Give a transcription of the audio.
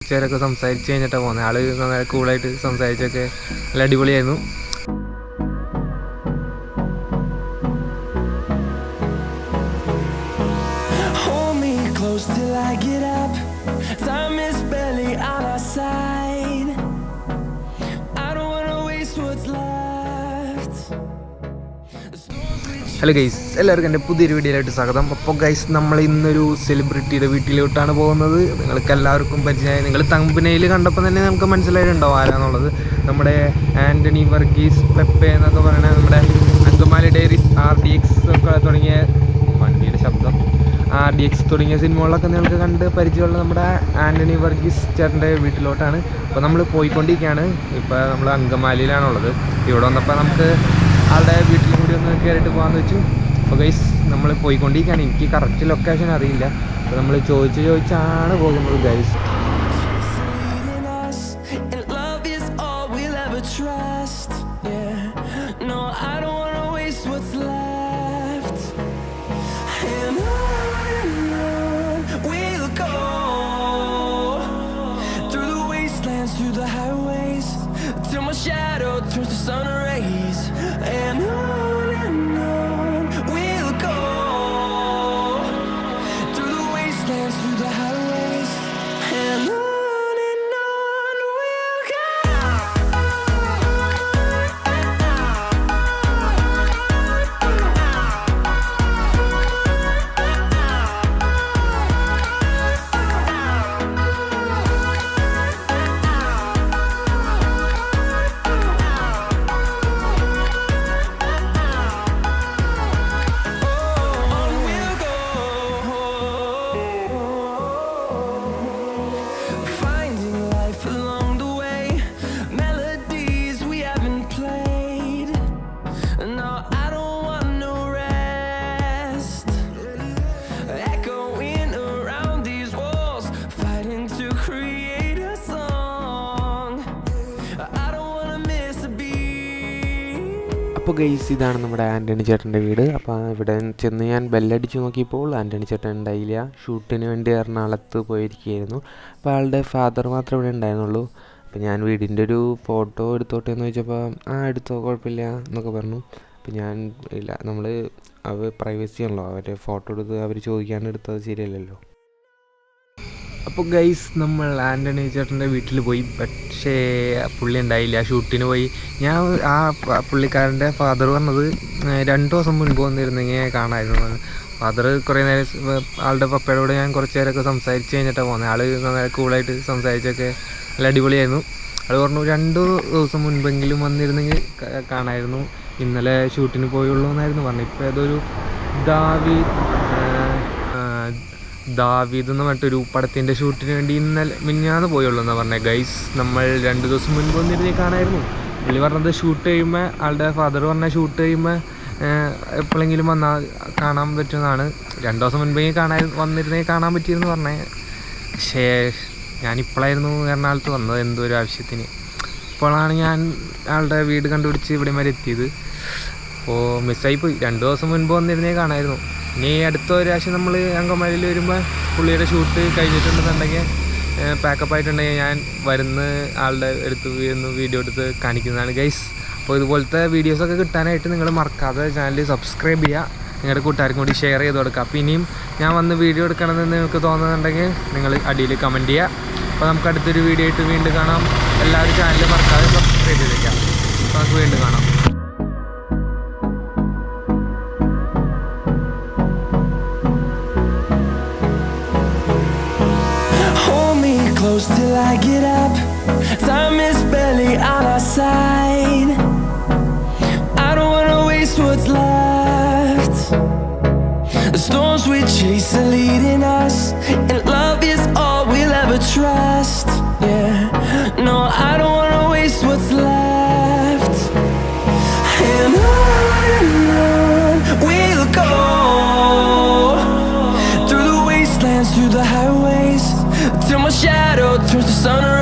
കുറച്ചേരൊക്കെ സംസാരിച്ച് കഴിഞ്ഞിട്ടാണ് പോകുന്നത്. ആള് നന്നായി കൂളായിട്ട് സംസാരിച്ചൊക്കെ നല്ല അടിപൊളിയായിരുന്നു. ഹലോ ഗൈസ്, എല്ലാവർക്കും എൻ്റെ പുതിയൊരു വീഡിയോയിലായിട്ട് സ്വാഗതം. അപ്പോൾ ഗൈസ്, നമ്മൾ ഇന്നൊരു സെലിബ്രിറ്റിയുടെ വീട്ടിലോട്ടാണ് പോകുന്നത്. നിങ്ങൾക്ക് എല്ലാവർക്കും പരിചയമായി, നിങ്ങൾ തമ്പനയിൽ കണ്ടപ്പോൾ തന്നെ നമുക്ക് മനസ്സിലായിട്ടുണ്ടാവും ആരാന്നുള്ളത്. നമ്മുടെ ആൻ്റണി വർഗീസ് പെപ്പെ എന്നൊക്കെ പറയുന്നത് നമ്മുടെ അങ്കമാലി ഡയറീസ്, RDX ഒക്കെ തുടങ്ങിയ വണ്ടിയുടെ ശബ്ദം, RDX തുടങ്ങിയ സിനിമകളിലൊക്കെ നിങ്ങൾക്ക് കണ്ട് പരിചയമുള്ള നമ്മുടെ ആൻ്റണി വർഗീസ് ചേട്ടൻ്റെ വീട്ടിലോട്ടാണ് ഇപ്പോൾ നമ്മൾ പോയിക്കൊണ്ടിരിക്കുകയാണ്. ഇപ്പോൾ നമ്മൾ അങ്കമാലിയിലാണുള്ളത്. ഇവിടെ വന്നപ്പോൾ നമുക്ക് ആളുടെ വീട്ടിൽ കൂടി ഒന്ന് കയറിയിട്ട് പോകാമെന്ന് വെച്ചു. അപ്പോൾ ഗൈസ്, നമ്മൾ പോയിക്കൊണ്ടിരിക്കുകയാണ്. എനിക്ക് കറക്റ്റ് ലൊക്കേഷൻ അറിയില്ല. അപ്പോൾ നമ്മൾ ചോദിച്ചാണ് പോകുന്നത് ഗൈസ്. അപ്പോൾ ഗൈസ്, ഇതാണ് നമ്മുടെ ആൻ്റണി ചേട്ടൻ്റെ വീട്. അപ്പോൾ ഇവിടെ ചെന്ന് ഞാൻ ബെല്ലടിച്ച് നോക്കിയപ്പോൾ ആൻ്റണി ചേട്ടൻ ഉണ്ടായില്ല. ഷൂട്ടിന് വേണ്ടി എറണാകുളത്ത് പോയിരിക്കുകയായിരുന്നു. അപ്പോൾ ആളുടെ ഫാദർ മാത്രമേ ഇവിടെ ഉണ്ടായിരുന്നുള്ളൂ. അപ്പോൾ ഞാൻ വീടിൻ്റെ ഒരു ഫോട്ടോ എടുത്തോട്ടെ എന്ന് ചോദിച്ചപ്പോൾ എടുത്തോ, കുഴപ്പമില്ല എന്നൊക്കെ പറഞ്ഞു. അപ്പോൾ ഞാൻ ഇല്ല, നമ്മൾ പ്രൈവസി ആണല്ലോ, അവരുടെ ഫോട്ടോ എടുത്ത് അവർ ചോദിക്കാണ്ട് എടുത്തത് ശരിയല്ലല്ലോ. അപ്പോൾ ഗൈസ്, നമ്മൾ ആൻ്റണി ചേട്ടൻ്റെ വീട്ടിൽ പോയി. പക്ഷേ പുള്ളി ഉണ്ടായില്ല, ഷൂട്ടിന് പോയി. ഞാൻ പുള്ളിക്കാരൻ്റെ ഫാദർ പറഞ്ഞത് 2 ദിവസം മുൻപ് വന്നിരുന്നെങ്കിൽ കാണാമായിരുന്നു. ഫാദർ കുറേ നേരം ആളുടെ പപ്പയുടെ കൂടെ ഞാൻ കുറച്ച് നേരമൊക്കെ സംസാരിച്ച് കഴിഞ്ഞിട്ടാണ് പോകുന്നത്. ആൾ നന്നായി കൂളായിട്ട് സംസാരിച്ചൊക്കെ നല്ല അടിപൊളിയായിരുന്നു. ആൾ പറഞ്ഞു 2 ദിവസം മുൻപെങ്കിലും വന്നിരുന്നെങ്കിൽ കാണാമായിരുന്നു. ഇന്നലെ ഷൂട്ടിന് പോയുള്ളൂ എന്നായിരുന്നു പറഞ്ഞു. ഇപ്പോൾ ഏതൊരു ദാവീദ് എന്ന് പറഞ്ഞിട്ടൊരു പടത്തിൻ്റെ ഷൂട്ടിന് വേണ്ടി മിനിഞ്ഞാന്ന് പോയുള്ളൂ എന്നാണ് പറഞ്ഞത്. ഗൈസ്, നമ്മൾ 2 ദിവസം മുൻപ് വന്നിരുന്നേ കാണായിരുന്നു. പുള്ളി പറഞ്ഞത് ഷൂട്ട് കഴിയുമ്പോൾ, ആളുടെ ഫാദർ പറഞ്ഞ ഷൂട്ട് കഴിയുമ്പോൾ എപ്പോഴെങ്കിലും വന്നാൽ കാണാൻ പറ്റുന്നതാണ്. 2 ദിവസം മുൻപേ വന്നിരുന്നേ കാണാൻ പറ്റിയെന്ന് പറഞ്ഞത്. പക്ഷേ ഞാനിപ്പോഴായിരുന്നു എറണാകുളത്ത് വന്നത്, എന്തോ ഒരു ആവശ്യത്തിന്. ഇപ്പോഴാണ് ഞാൻ ആളുടെ വീട് കണ്ടുപിടിച്ച് ഇവിടെ വരെ എത്തിയത്. അപ്പോൾ മിസ്സായിപ്പോയി. 2 ദിവസം മുൻപ് വന്നിരുന്നേ കാണാമായിരുന്നു. ഇനി അടുത്ത ഒരാഴ്ച നമ്മൾ അങ്കമാലിയിൽ വരുമ്പോൾ പുള്ളിയുടെ ഷൂട്ട് കഴിഞ്ഞിട്ടുണ്ടെന്നുണ്ടെങ്കിൽ, പാക്കപ്പ് ആയിട്ടുണ്ടെങ്കിൽ ഞാൻ വരുന്ന ആളുടെ അടുത്ത് വീഡിയോ എടുത്ത് കാണിക്കുന്നതാണ് ഗൈസ്. അപ്പോൾ ഇതുപോലത്തെ വീഡിയോസൊക്കെ കിട്ടാനായിട്ട് നിങ്ങൾ മറക്കാതെ ചാനൽ സബ്സ്ക്രൈബ് ചെയ്യുക, നിങ്ങളുടെ കൂട്ടുകാർക്കും കൂടി ഷെയർ ചെയ്ത് കൊടുക്കുക. അപ്പോൾ ഇനിയും ഞാൻ വന്ന് വീഡിയോ എടുക്കണമെന്ന് നിങ്ങൾക്ക് തോന്നുന്നുണ്ടെങ്കിൽ നിങ്ങൾ അടിയിൽ കമൻറ്റ് ചെയ്യുക. അപ്പോൾ നമുക്ക് അടുത്തൊരു വീഡിയോ ആയിട്ട് വീണ്ടും കാണാം. എല്ലാവരും ചാനൽ മറക്കാതെ സബ്സ്ക്രൈബ് ചെയ്തേക്കാം. അപ്പോൾ നമുക്ക് വീണ്ടും കാണാം. Till I get up, time is barely on our side. I don't wanna waste what's left. The storms we chase are leading us, and love is all we'll ever trust. Yeah, no, I don't wanna waste what's left. And on we'll go, through the wastelands, through the highways, till my shadow turns to sun rays.